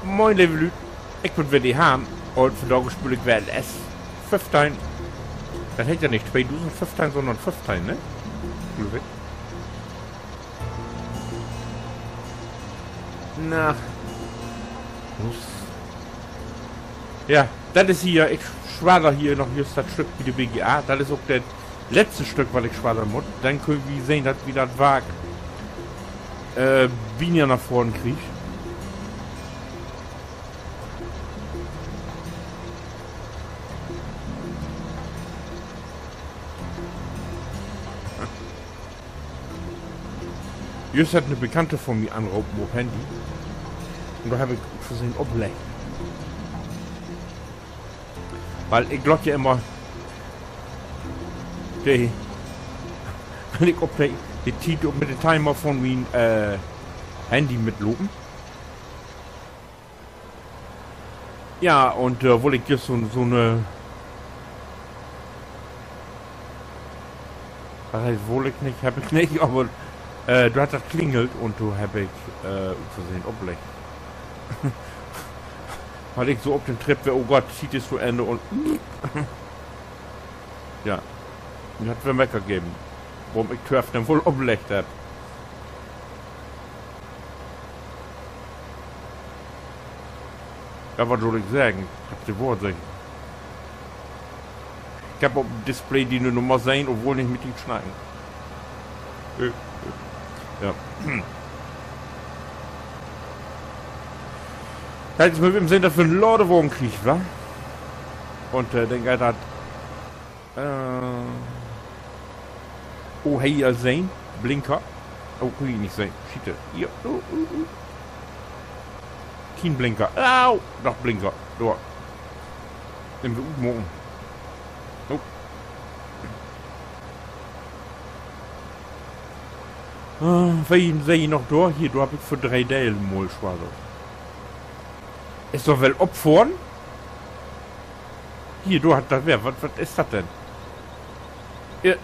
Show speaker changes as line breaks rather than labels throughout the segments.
Moin lieve Leute, ik wil weer die haan. Und vandaag speel ik wel S15. Dat heet ja nicht 2015, sondern 15, ne? Geloof ik. Na. Ja, das ist hier, ich schwader hier noch just das Stück wie die BGA. Das ist auch das letzte Stück, was ich schwadern muss. Dann können wir sehen, dass wie das Wag Bienen nach vorne kriegt. Just hat eine Bekannte von mir angerufen auf Handy. Und da habe ich versehen abgelegt. Weil ich glaube ja immer, weil ich ob die Titel mit dem Timer von meinem Handy mitlopen. Ja, und wollte ich jetzt so eine. Was heißt wohl ich nicht, habe ich nicht, aber du hast das klingelt und du habe ich versehen abgelegt. Weil ich so auf dem Trip wäre, oh Gott, zieht es zu Ende und ja, und hat mir Wecker gegeben, warum ich Turf dann wohl abgelegt habe. Ja, was soll ich sagen? Ich hab die Worte sagen. Ich habe auf dem Display die Nummer sehen, obwohl nicht mit ihm schneiden. Ja. Jetzt mit dem Sinn, dass wir einen Ladewagen kriegt, wa? Und den Geist hat oh, hey, ihr sehen? Blinker. Oh, kann ich nicht sehen. Schiete. Hier. Kein Blinker. Au! Doch, Blinker. Da. Nehmen wir morgen. Oh. Wen sehe ich noch da? Hier, da habe ich für 3 Dellen mal schwarz. Ist doch wel opfern? Hier, du hat das wer? Was ist das denn? Ja.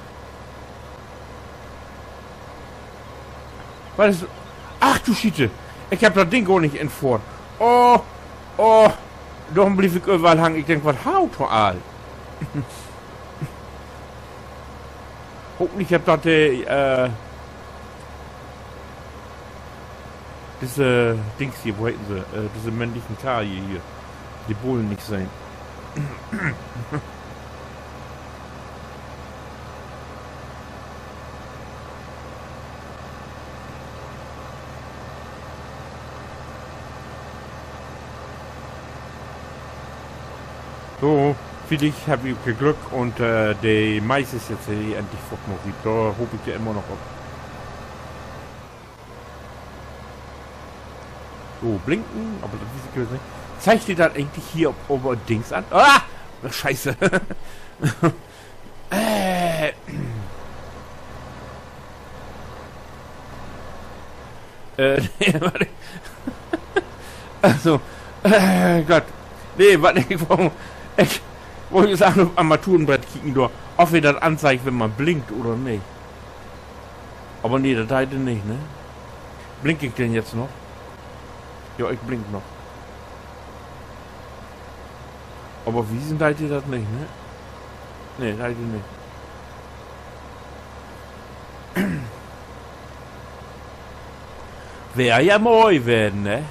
Was ist. Ach du Schiete! Ich hab das Ding gar nicht entfort. Oh! Oh! Doch blieb ich überall hängen. Ich denk, was haut all? Hoffentlich hab das diese Dings hier, wo hätten sie? Diese männlichen Taille hier. Die Bullen nicht sein. So, vielleicht habe ich Glück und der Mais ist jetzt endlich fortmorit. Da hoffe ich ja immer noch ab. So, blinken, aber das weiß ich nicht. Zeigt dir das eigentlich hier ober Dings an? Ah! Scheiße! Warte. Also, Gott. Nee, warte, ich wollte sagen, auf Armaturenbrett kicken, da, ob wir das anzeigt, wenn man blinkt oder nicht. Aber nee, das heißt nicht, ne? Blink ich denn jetzt noch? Ja, ich blink noch. Aber wie sind halt ihr das nicht, ne? Ne, halt ihr nicht. Wäre ja neu werden, ne?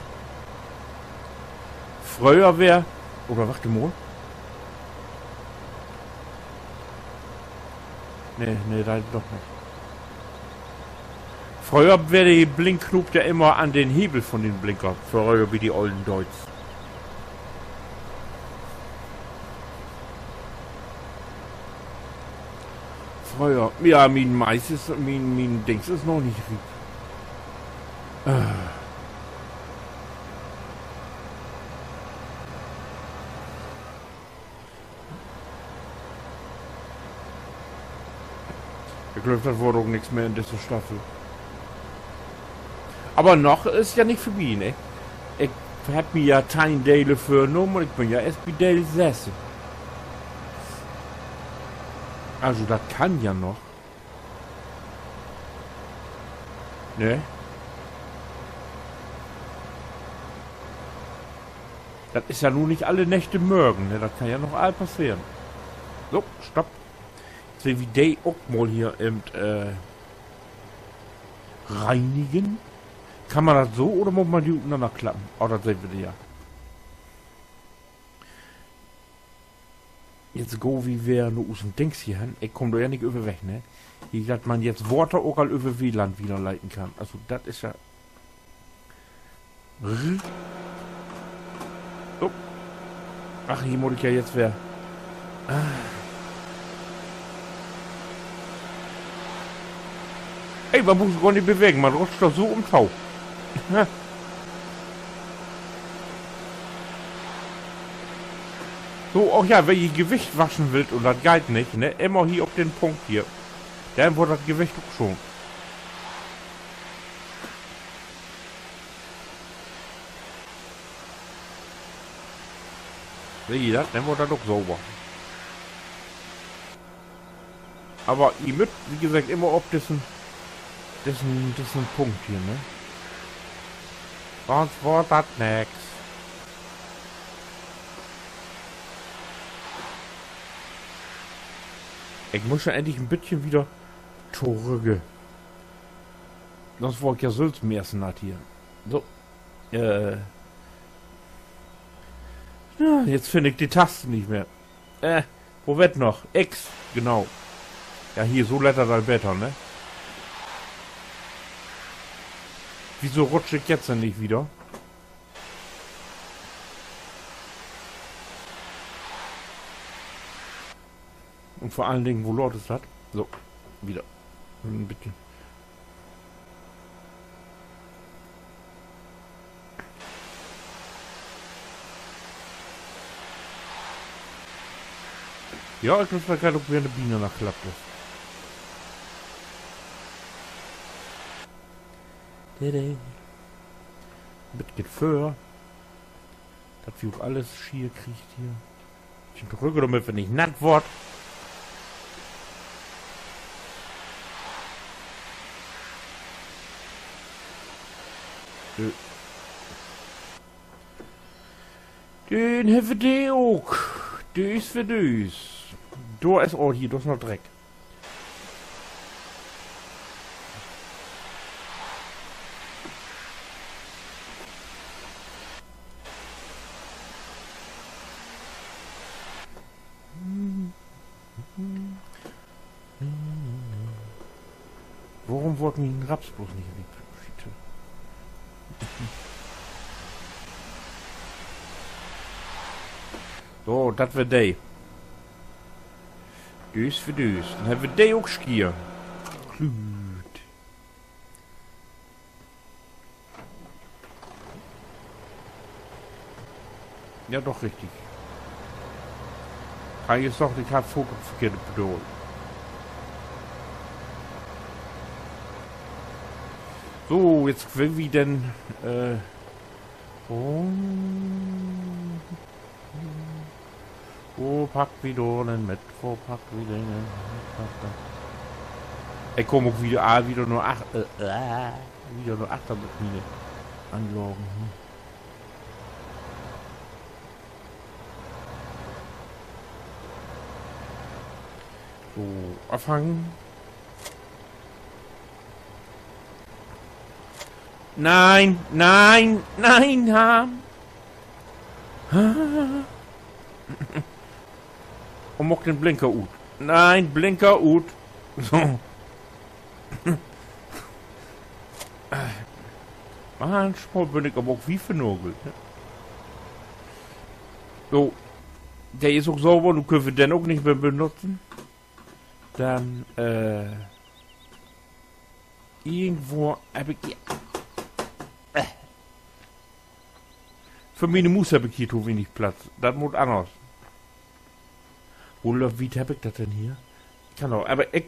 Früher wäre. Oder warte mal. Ne, da doch nicht. Früher wäre die Blinkknopf ja immer an den Hebel von den Blinker. Früher wie die olden Deutsch. Früher. Ja, mein Mais ist, mein Dings ist noch nicht rieb. Ich glaube, das wurde auch nichts mehr in dieser Staffel. Aber noch ist ja nicht vorbei, ne? Ich hab mir ja Tiny Dale für genommen, ich bin ja erst bei Dale 6. Also das kann ja noch. Ne? Das ist ja nun nicht alle Nächte morgen, ne? Das kann ja noch all passieren. So, stopp. Jetzt will ich die auch mal hier eben, reinigen. Kann man das so oder muss man die untereinander klappen? Oh, das sehen wir ja. Jetzt go wie wer nur aus dem Dings hier hin. Ich komm doch ja nicht über weg, ne? Wie gesagt, man jetzt Worte auch all über WLAN wieder leiten kann. Also, das ist ja. So. Ach, hier muss ich ja jetzt wer. Ey, man muss sich gar nicht bewegen. Man rutscht doch so um Tau. So, auch ja, wenn ihr Gewicht waschen wollt und das geht nicht, ne? Immer hier auf den Punkt hier. Dann wird das Gewicht auch schon. Seht ihr das? Dann wird das auch sauber. Aber ihr müsst, wie gesagt, immer auf diesen Punkt hier, ne? Sonst wird das nix. Ich muss ja endlich ein bisschen wieder zurück. Sonst wollte ich ja Sülz zum ersten Mal hier. So. Ja, jetzt finde ich die Tasten nicht mehr. Wo wird noch? X, genau. Ja, hier, so lettert dann besser, ne? Wieso rutsche ich jetzt denn nicht wieder? Und vor allen Dingen, wo Lord es hat. So, wieder. Ein bisschen. Ja, ich muss mal gerade, ob mir eine Biene nachklappt ist. Ein bisschen für. Das wie auch alles schier kriegt hier. Ich drücke, damit wir nicht natt wird. Den haben wir die auch. Düs für düs. Da ist auch hier, da ist noch Dreck. Warum wollten wir den Raps bloß nicht in die Tüte? So, das wird die. Düs für düs. Dann haben wir die auch Skier. Klüt. Ja, doch richtig. Kann jetzt doch nicht Foto verkehrt bedeutet. So, jetzt will wie denn, wo packt wie Donen mit, wo packt wie Dinge, ich komme auch wieder nur 8, wieder nur 8 Mine anloggen. So, auffangen. Nein, nein, nein, Ham. Und mach den Blinker ut. Nein, Blinker ut. So. Manchmal bin ich aber auch wie vernogelt. Ne? So. Der ist auch sauber, du können wir den auch nicht mehr benutzen. Dann, irgendwo habe ich... Für meine Mus habe ich hier zu wenig Platz. Das muss anders. Wie habe ich das denn hier? Kann auch, aber ich...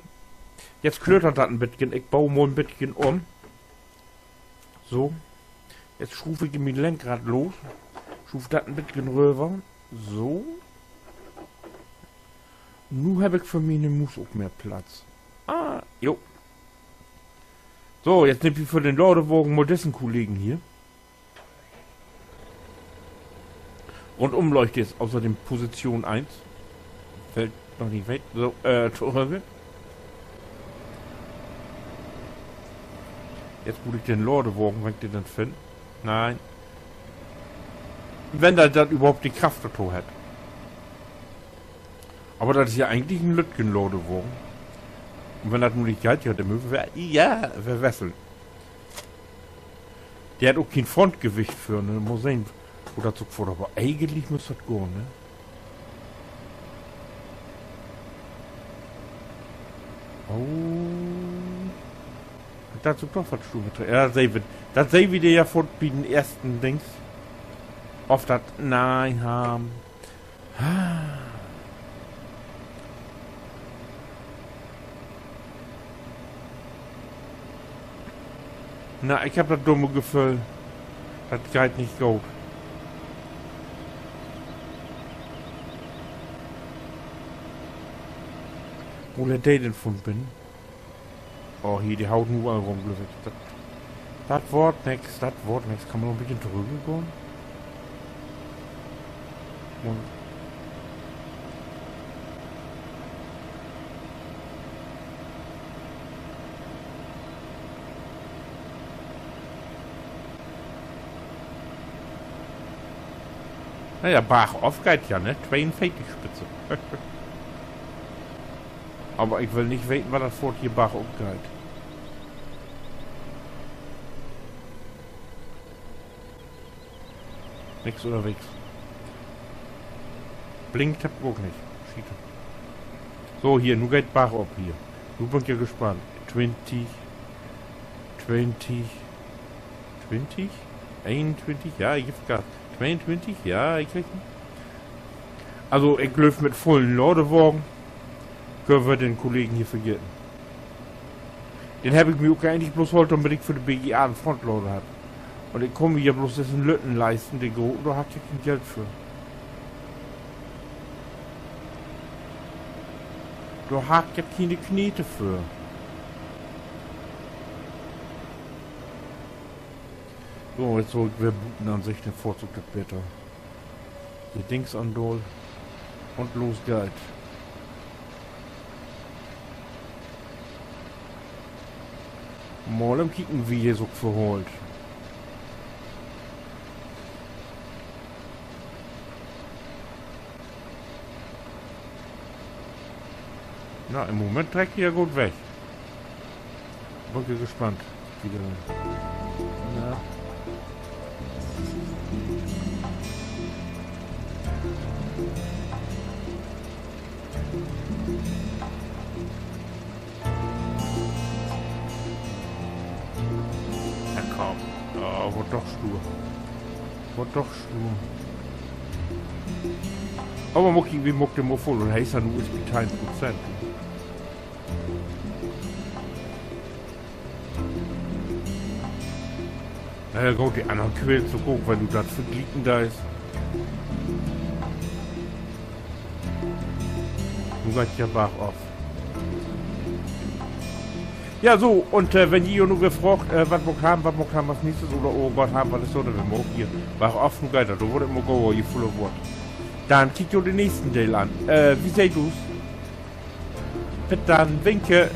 Jetzt klötert das ein bisschen. Ich baue mal ein bisschen um. So. Jetzt schrufe ich mein Lenkrad los. Schuf das ein bisschen rüber. So. Nun habe ich für meine Mus auch mehr Platz. Ah, jo. So, jetzt nehme ich für den Laudewogen mal dessen Kollegen hier. Und Umleuchte ist außerdem Position 1. Fällt noch nicht weg. So, Torge. Jetzt muss ich den Lordewagen, wenn ich den dann finde. Nein. Wenn er dann überhaupt die Kraft dazu hat. Aber das ist ja eigentlich ein Lütgen-Lordewagen. Und wenn das nur nicht geil hat, der Möwe wäre, ja, verwesseln. Der hat auch kein Frontgewicht für, ne? Muss sehen, wo das so gefordert. Aber eigentlich muss das gehen, ne? Oh. Dazu doch was Stufe. Ja, das sehen wir dir ja von den ersten Dings. Oft das Nein haben. Na, ich hab das dumme Gefühl. Das geht nicht gut. Wo der denn von bin? Oh, hier, die haut nur rum. Das Wort nix, das Wort nix. Kann man noch ein bisschen drüber gehen? Naja, Bach auf geht ja, ne? 42 Spitze. Aber ich will nicht wissen, was das Fort hier Bach aufgeht. Nix unterwegs. Blinkt hab auch nicht. Schiete. So, hier, nu geht Bach ab hier. Du bin ja gespannt. 20. 21, ja, ich geb Gas. 22, ja, ich krieg ihn. Also, ich löf mit vollen Lordewagen. Können wir den Kollegen hier vergessen. Den habe ich mir auch eigentlich bloß heute unbedingt für die BGA einen Frontloader hat. Und ich komme hier bloß diesen Lütten leisten, den Groten, da hat ja kein Geld für. Du hast ja keine Knete für. So, jetzt so, wir booten an sich den Vorzug das Wetter. Die Dings an Dol. Und los geht's. Mal im Kicken, wie hier so verholt. Na, im Moment trägt die ja gut weg. Bin gespannt. Wieder. Ja. Ja, komm. Oh, wurde doch stur. Wurde doch stur. Aber Mucki, wie muckt der Muffel und heißt er nur ist wie 10%. Na gut, die anderen quälen zu gucken, wenn du das verglieden da ist. Du gehst ja Bach auf. Ja, so, und wenn ihr nur gefragt, was wir haben, was nächstes oder oh Gott haben, was ist so, dann wir morgen hier. Bach auf, du gehst da, du wurdest immer go, ihr voller Wort. Dann kick dir den nächsten Teil an. Wie seht du's? Bis dann, winke.